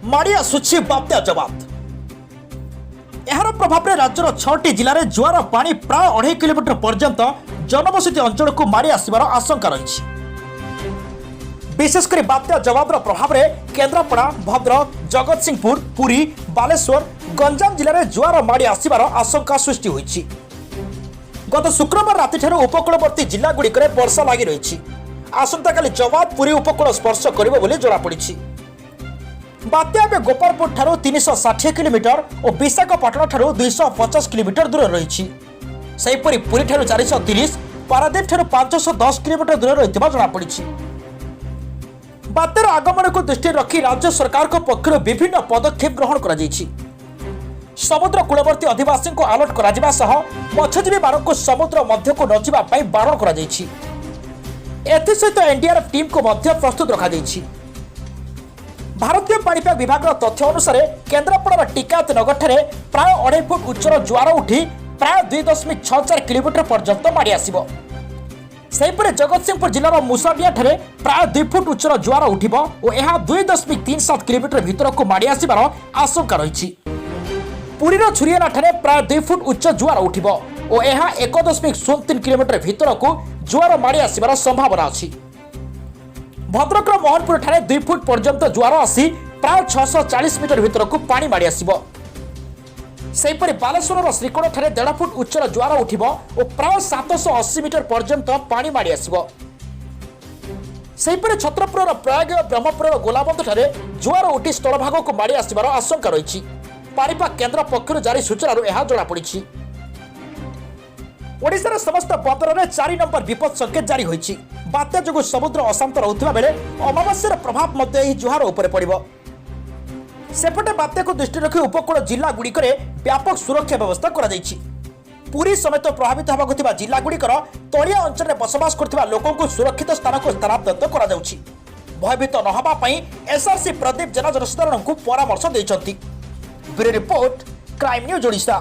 माड़ी आसुछि बात्या जवाब। एहार प्रभाव राज्यर 6टी जिले में जुआर पानी प्राय 2.5 किलोमीटर पर्यंत जनबसति अंचल को माड़ी आसबार आशंका रही। विशेषकर बात्या जवाब प्रभाव में केन्द्रापड़ा, भद्रक, जगतसिंहपुर, पुरी, बालेश्वर, गंजाम जिले में जुआर माड़ी आसबार आशंका सृष्टि होईछि। गत शुक्रवार राति उपकूलवर्ती जिलागुड़िक वर्षा लगी रही। आसंताकाली जवाब पुरी उपकूल स्पर्श करिबो बोली जଣାपड़िछि। बात्या एवं गोपालपुर ठारू 360 किलोमीटर और विशाखापाटना ठारू 250 किलोमीटर दूर रही। सेहीपरि पुरी ठारू 430, पारादीप ठारू 510 किलोमीटर दूर रही जଣାपड़ी। बात्यार आगमन को दृष्टि रखी राज्य सरकार पक्षर विभिन्न पदक्षेप ग्रहण कर समुद्र कूलवर्ती अधिवासी को अलर्ट करा सह मत्स्यजीवी मानक समुद्र मध्य को न जावाई बारण कर सहित एनडीआरएफ टीम को मध्य प्रस्तुत रखा। भारतीय पाणीपाग विभाग तथ्य अनुसार केन्द्रापड़ा टिकायत नगर प्राय 2.5 फुट उच्चर जुआर उठी प्राय 2.64 किलोमीटर पर्यंत माड़ी आसिबो। सेहीपरि जगतसिंहपुर जिलार मुसाबिया प्राय 2 फुट उच्चर जुआर उठिबो और यह 2.37 किलोमीटर भीतर को माड़ी आसिबार आशंका रही। पुरीर छुरियाना प्राय 2 फुट उच्च जुआर उठिबो और यह 1.03 किलोमीटर भीतर को जुआर माड़ी आसिबार संभावना अछि। भद्रक मोहनपुर 2 फुट पर्यंत जुआर आसी प्राय 640 मीटर भीतर को पानी माड़ी आसिबो। सेहीपरि बालेश्वर श्रीकोण 1.5 फुट उच्चर जुआर उठिबो और प्राय 780 मीटर पर्यंत पानी माड़ी आसिबो। सेहीपरि छत्रपुर प्रयाग ब्रह्मपुर गोलाबंध जुआर उठी स्थलभाग को माड़ी आसिबार आशंका रही। पाणीपाग केन्द्र पक्षर जारी सूचना यह जଣାपड़ी। ओडिशार समस्त बंदर में 4 नंबर विपद संकेत जारी होईछि। बात्या जो समुद्र अशांत रहउथिबा बेले अमावास्यार प्रभाव मध्य एही जुहार उपरे पड़िबो। सेपटे बात्या को दृष्टि रखी उपकूल जिला गुड़िक व्यापक सुरक्षा व्यवस्था करा जायछि। पुरी समेत प्रभावित होबाक थिबा जिला गुड़िकर तलिया अंचल में बसवास करथिबा लोकों को सुरक्षित स्थान को स्थानांतरित करा जाउछि। भयभीत न होबा पई एसआरसी प्रदीप जेना जनसाधारण को परामर्श दैछंती। Bureau report, crime news Odisha.